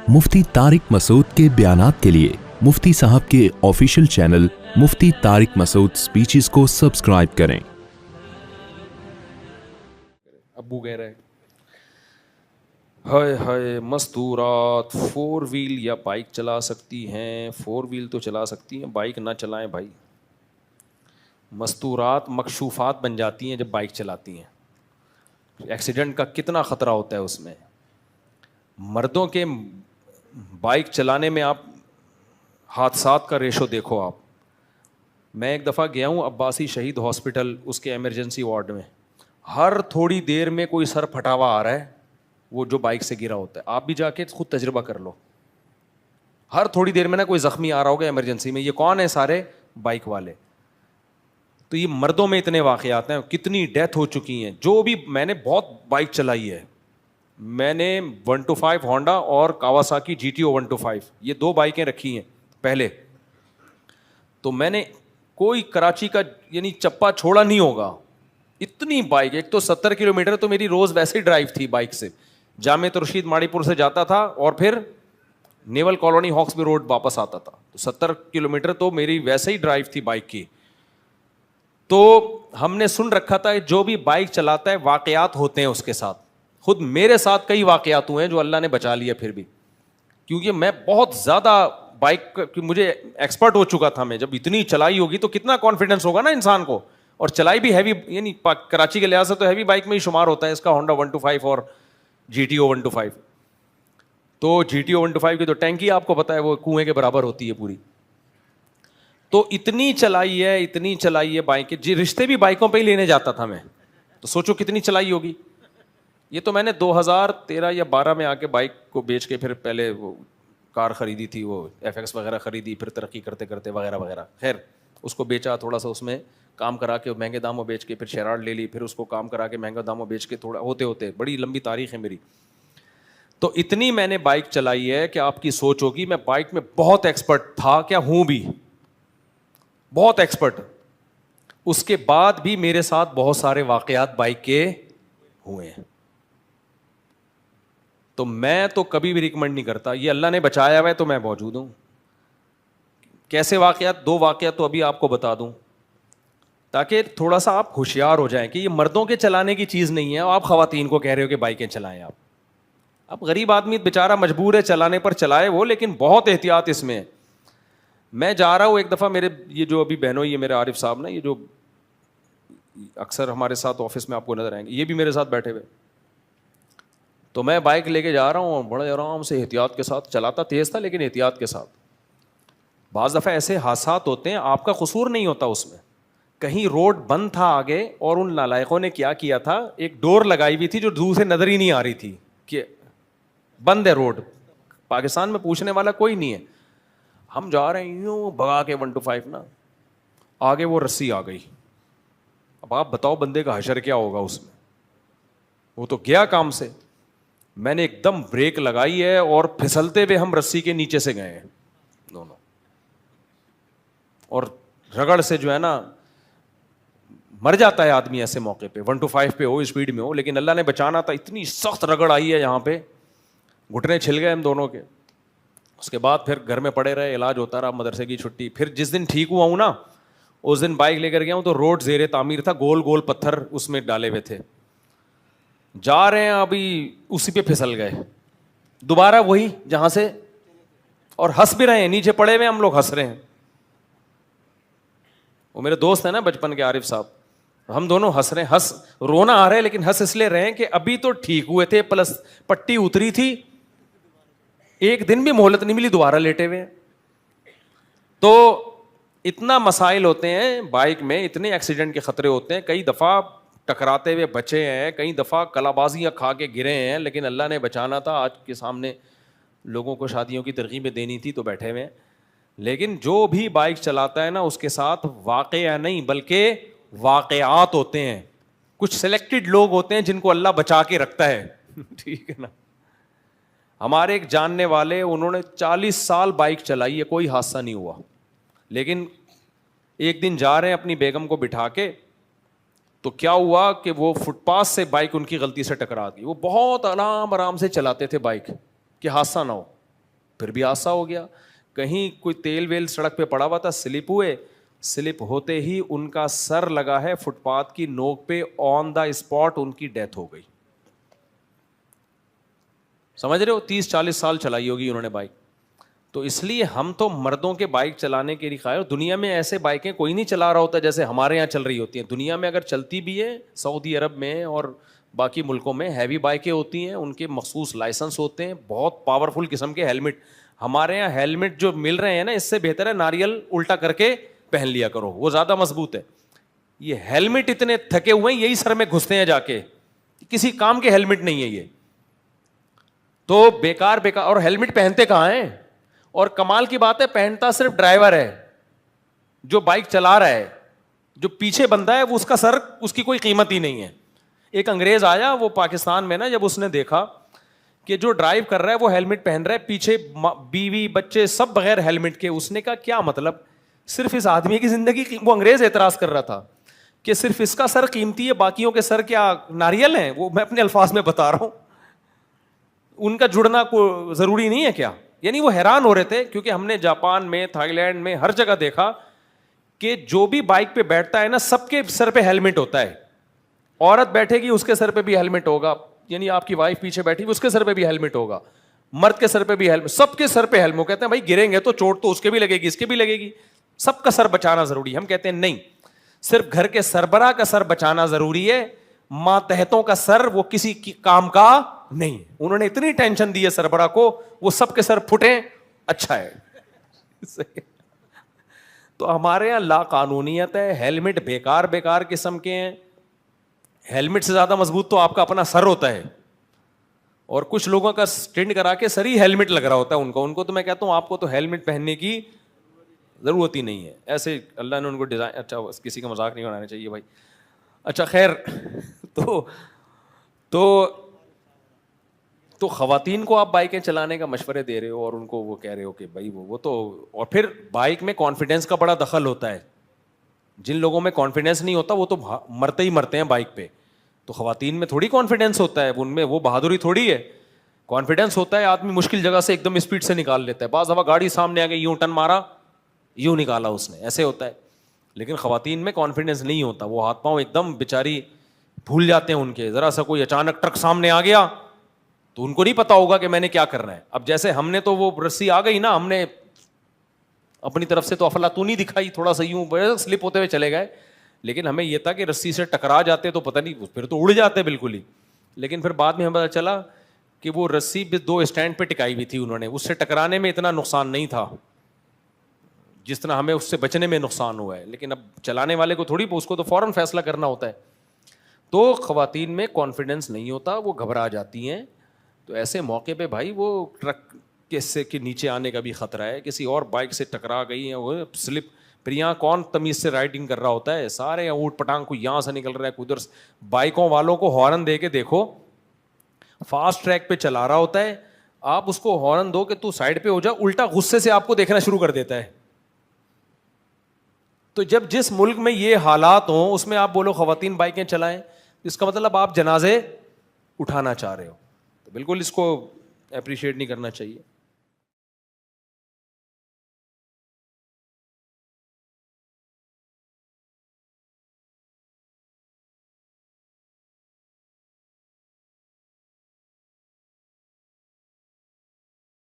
मुफ्ती तारिक मसूद के बयानात के लिए मुफ्ती साहब के ऑफिशियल चैनल मुफ्ती तारिक मसूद स्पीचेस को सब्सक्राइब करें। अब्बू कह रहे हाय हाय मस्तूरात 4 व्हील या बाइक चला सकती हैं। 4 व्हील तो चला सकती हैं, बाइक ना चलाएं भाई। मस्तूरात मकशूफात बन जाती हैं जब बाइक चलाती हैं। एक्सीडेंट का कितना ख़तरा होता है उसमें। मर्दों के बाइक चलाने में आप हादसात का रेशो देखो आप। मैं एक दफ़ा गया हूँ अब्बासी शहीद हॉस्पिटल, उसके एमरजेंसी वार्ड में। हर थोड़ी देर में कोई सर फटा हुआ आ रहा है, वो जो बाइक से गिरा होता है। आप भी जाके खुद तजुर्बा कर लो। हर थोड़ी देर में ना कोई ज़ख्मी आ रहा होगा एमरजेंसी में। ये कौन है? सारे बाइक वाले। तो ये मर्दों में इतने वाक़यात हैं, कितनी डेथ हो चुकी हैं। जो भी मैंने बहुत बाइक चलाई है, मैंने 125 होंडा और कावासाकी GTO 125 ये 2 बाइकें रखी हैं पहले। तो मैंने कोई कराची का यानी चप्पा छोड़ा नहीं होगा। इतनी बाइक, एक तो 70 किलोमीटर तो मेरी रोज़ वैसे ही ड्राइव थी बाइक से। जामे तुरशीद माड़ीपुर से जाता था और फिर नेवल कॉलोनी हॉक्सबी रोड वापस आता था। तो 70 किलोमीटर तो मेरी वैसे ही ड्राइव थी बाइक की। तो हमने सुन रखा था जो भी बाइक चलाता है वाक़यात होते हैं उसके साथ। खुद मेरे साथ कई वाक़यात हुए हैं जो अल्लाह ने बचा लिया फिर भी, क्योंकि मैं बहुत ज़्यादा बाइक मुझे एक्सपर्ट हो चुका था। मैं जब इतनी चलाई होगी तो कितना कॉन्फिडेंस होगा ना इंसान को। और चलाई भी हैवी, यानी कराची के लिहाज से तो हैवी बाइक में ही शुमार होता है इसका होंडा 125 और GTO 125। तो GTO 125 की तो टैंकी आपको पता है वो कुएं के बराबर होती है पूरी। तो इतनी चलाई है बाइक। जी रिश्ते भी बाइकों पे ही लेने जाता था मैं, तो सोचो कितनी चलाई होगी। ये तो मैंने 2013 या 12 में आके बाइक को बेच के फिर पहले वो कार ख़रीदी थी, वो FX वगैरह ख़रीदी, फिर तरक्की करते करते वगैरह वगैरह। खैर उसको बेचा, थोड़ा सा उसमें काम करा के महंगे दामों बेच के फिर शेरार्ड ले ली, फिर उसको काम करा के महंगे दामों बेच के, थोड़ा होते होते बड़ी लंबी तारीख है मेरी। तो इतनी मैंने बाइक चलाई है कि आपकी सोच होगी मैं बाइक में बहुत एक्सपर्ट था, क्या हूँ भी बहुत एक्सपर्ट। उसके बाद भी मेरे साथ बहुत सारे वाक़यात बाइक के हुए हैं। तो मैं तो कभी भी रिकमेंड नहीं करता। ये अल्लाह ने बचाया हुआ है तो मैं मौजूद हूँ। कैसे वाक़यात? 2 वाक़यात तो अभी आपको बता दूँ ताकि थोड़ा सा आप होशियार हो जाएं कि ये मर्दों के चलाने की चीज़ नहीं है। आप ख़वातीन को कह रहे हो कि बाइकें चलाएं। आप गरीब आदमी बेचारा मजबूर है चलाने पर, चलाए वो, लेकिन बहुत एहतियात इसमें है। मैं जा रहा हूँ एक दफ़ा, मेरे ये जो अभी बहनों, ये मेरे आरिफ साहब ना, ये जो अक्सर हमारे साथ ऑफिस में आपको नज़र आएंगे, ये भी मेरे साथ बैठे हुए। तो मैं बाइक लेके जा रहा हूँ और बड़े आराम से एहतियात के साथ चलाता, तेज़ था लेकिन एहतियात के साथ। बाज़ दफ़ा ऐसे हादसात होते हैं आपका कसूर नहीं होता उसमें। कहीं रोड बंद था आगे और उन नालायकों ने क्या किया था, एक डोर लगाई हुई थी जो दूर से नज़र ही नहीं आ रही थी कि बंद है रोड। पाकिस्तान में पूछने वाला कोई नहीं है। हम जा रहे हैं यूँ भगा के 125 ना, आगे वो रस्सी आ गई। अब आप बताओ बंदे का हशर क्या होगा उसमें। वो तो गया काम से। मैंने एकदम ब्रेक लगाई है और फिसलते हुए हम रस्सी के नीचे से गए हैं दोनों। और रगड़ से जो है ना मर जाता है आदमी ऐसे मौके पे, 125 पे हो, स्पीड में हो, लेकिन अल्लाह ने बचाना था। इतनी सख्त रगड़ आई है यहाँ पे, घुटने छिल गए हम दोनों के। उसके बाद फिर घर में पड़े रहे, इलाज होता रहा, मदरसे की छुट्टी। फिर जिस दिन ठीक हुआ हूँ ना, उस दिन बाइक लेकर गया हूँ तो रोड ज़ेरे तामीर था, गोल गोल पत्थर उसमें डाले हुए थे। जा रहे हैं अभी उसी पे फिसल गए दोबारा वही जहाँ से, और हंस भी रहे हैं, नीचे पड़े हुए हम लोग हंस रहे हैं। वो मेरे दोस्त है ना बचपन के, आरिफ साहब, हम दोनों हंस रहे हैं। हंस रोना आ रहा है लेकिन हंस इसलिए रहे हैं कि अभी तो ठीक हुए थे, प्लस पट्टी उतरी थी, एक दिन भी मोहलत नहीं मिली, दोबारा लेटे हुए। तो इतना मसाइल होते हैं बाइक में, इतने एक्सीडेंट के खतरे होते हैं। कई दफ़ा टकराते हुए बचे हैं, कई दफ़ा कलाबाजियाँ खा के गिरे हैं, लेकिन अल्लाह ने बचाना था। आज के सामने लोगों को शादियों की तरकीबें देनी थी तो बैठे हुए हैं। लेकिन जो भी बाइक चलाता है ना, उसके साथ वाक़या नहीं बल्कि वाक़यात होते हैं। कुछ सिलेक्टेड लोग होते हैं जिनको अल्लाह बचा के रखता है ठीक है ना। हमारे एक जानने वाले, उन्होंने 40 साल बाइक चलाई है, कोई हादसा नहीं हुआ। लेकिन एक दिन जा रहे हैं अपनी बेगम को बिठा के, तो क्या हुआ कि वो फुटपाथ से बाइक उनकी गलती से टकरा गई। वो बहुत आराम आराम से चलाते थे बाइक कि हादसा ना हो, پھر بھی حادثہ ہو گیا. کہیں کوئی تیل ویل سڑک پہ پڑا ہوا تھا, سلپ ہوئے, سلپ ہوتے ہی ان کا سر لگا ہے فٹ پاتھ کی نوک پہ, آن دا اسپاٹ ان کی ڈیتھ ہو گئی. سمجھ رہے ہو, 30-40 سال چلائی ہوگی انہوں نے بائک. تو اس لیے ہم تو مردوں کے بائک چلانے کے لیے قائل. دنیا میں ایسے بائکیں کوئی نہیں چلا رہا ہوتا جیسے ہمارے یہاں چل رہی ہوتی ہیں. دنیا میں اگر چلتی بھی ہے, سعودی عرب میں اور باقی ملکوں میں ہیوی بائکیں ہوتی ہیں, ان کے مخصوص لائسنس ہوتے ہیں, بہت پاورفل قسم کے ہیلمٹ. ہمارے یہاں ہیلمٹ جو مل رہے ہیں نا, اس سے بہتر ہے ناریل الٹا کر کے پہن لیا کرو, وہ زیادہ مضبوط ہے. یہ ہیلمٹ اتنے تھکے ہوئے ہیں, یہی سر میں گھستے ہیں جا کے, کسی کام کے ہیلمٹ نہیں ہے یہ تو بیکار. اور ہیلمٹ پہنتے کہاں ہیں؟ اور کمال کی بات ہے, پہنتا صرف ڈرائیور ہے جو بائک چلا رہا ہے. جو پیچھے بندہ ہے وہ اس کا سر, اس کی کوئی قیمت ہی نہیں ہے. ایک انگریز آیا وہ پاکستان میں نا, جب اس نے دیکھا کہ جو ڈرائیو کر رہا ہے وہ ہیلمٹ پہن رہا ہے, پیچھے بیوی بچے سب بغیر ہیلمٹ کے, اس نے کہا کیا مطلب, صرف اس آدمی کی زندگی. وہ انگریز اعتراض کر رہا تھا کہ صرف اس کا سر قیمتی ہے, باقیوں کے سر کیا ناریل ہیں. وہ میں اپنے الفاظ میں بتا رہا ہوں, ان کا جڑنا کو ضروری نہیں ہے کیا. یعنی وہ حیران ہو رہے تھے, کیونکہ ہم نے جاپان میں, تھائی لینڈ میں, ہر جگہ دیکھا کہ جو بھی بائک پہ بیٹھتا ہے نا, سب کے سر پہ ہیلمٹ ہوتا ہے. عورت بیٹھے گی اس کے سر پہ بھی ہیلمٹ ہوگا, یعنی آپ کی وائف پیچھے بیٹھی اس کے سر پہ بھی ہیلمٹ ہوگا, مرد کے سر پہ بھی ہیلمٹ, سب کے سر پہ ہیلمٹ. کہتے ہیں بھائی گریں گے تو چوٹ تو اس کے بھی لگے گی, اس کے بھی لگے گی, سب کا سر بچانا ضروری ہے. ہم کہتے ہیں نہیں, صرف گھر کے سربراہ کا سر بچانا ضروری ہے, ماتحتوں کا سر وہ کسی کی کام کا نہیں. انہوں نے اتنی ٹینشن دی ہے سربراہ کو, وہ سب کے سر پھٹیں اچھا ہے. تو ہمارے یہاں لا قانونیت ہے, ہیلمٹ بیکار قسم کے ہیں. ہیلمٹ سے زیادہ مضبوط تو آپ کا اپنا سر ہوتا ہے, اور کچھ لوگوں کا اسٹینڈ کرا کے سر ہی ہیلمٹ لگ رہا ہوتا ہے ان کو تو میں کہتا ہوں آپ کو تو ہیلمٹ پہننے کی ضرورت ہی نہیں ہے. ایسے اللہ نے ان کو ڈیزائن, اچھا کسی کا مذاق نہیں بنانا چاہیے بھائی. اچھا خیر, تو خواتین کو آپ بائکیں چلانے کا مشورے دے رہے ہو, اور ان کو وہ کہہ رہے ہو کہ بھائی وہ تو, اور پھر بائک میں کانفیڈینس کا بڑا دخل ہوتا ہے. جن لوگوں میں کانفیڈینس نہیں ہوتا وہ تو مرتے ہی مرتے ہیں بائک پہ. تو خواتین میں تھوڑی کانفیڈینس ہوتا ہے, ان میں وہ بہادری تھوڑی ہے. کانفیڈینس ہوتا ہے آدمی مشکل جگہ سے ایک دم اسپیڈ سے نکال لیتا ہے. بعض دفعہ گاڑی سامنے آ گئی, یوں ٹن مارا, یوں نکالا اس نے, ایسے ہوتا ہے. لیکن خواتین میں کانفیڈینس نہیں ہوتا, وہ ہاتھ پاؤں ایک دم بیچاری بھول جاتے ہیں ان کے. ذرا سا کوئی اچانک ٹرک سامنے آ گیا تو ان کو نہیں پتا ہوگا کہ میں نے کیا کرنا ہے. اب جیسے ہم نے تو وہ رسی آ گئی نا, ہم نے اپنی طرف سے تو افلاطونی دکھائی, تھوڑا سا یوں سلپ ہوتے ہوئے چلے گئے. لیکن ہمیں یہ تھا کہ رسی سے ٹکرا جاتے تو پتہ نہیں, پھر تو اڑ جاتے بالکل ہی. لیکن پھر بعد میں ہمیں پتا چلا کہ وہ رسی بھی 2 اسٹینڈ پہ ٹکائی ہوئی تھی انہوں نے, اس سے ٹکرانے میں اتنا نقصان نہیں تھا جس طرح ہمیں اس سے بچنے میں نقصان ہوا ہے. لیکن اب چلانے والے کو تھوڑی, اس کو تو فوراً فیصلہ کرنا ہوتا ہے. تو خواتین میں کانفیڈینس نہیں ہوتا, وہ گھبرا جاتی ہیں. تو ایسے موقع پہ بھائی وہ ٹرک کے نیچے آنے کا بھی خطرہ ہے, کسی اور بائک سے ٹکرا گئی ہیں, وہ سلپ. پھر یہاں کون تمیز سے رائڈنگ کر رہا ہوتا ہے, سارے اوٹ پٹانگ, کو یہاں سے نکل رہا ہے, ادھر. بائکوں والوں کو ہارن دے کے دیکھو, فاسٹ ٹریک پہ چلا رہا ہوتا ہے, آپ اس کو ہارن دو کہ تو سائڈ پہ ہو جا, الٹا غصے سے آپ کو دیکھنا شروع کر دیتا ہے. تو جب جس ملک میں یہ حالات ہوں اس میں آپ بولو خواتین بائکیں چلائیں, اس کا مطلب آپ جنازے اٹھانا چاہ رہے ہو. تو بالکل اس کو اپریشیٹ نہیں کرنا چاہیے.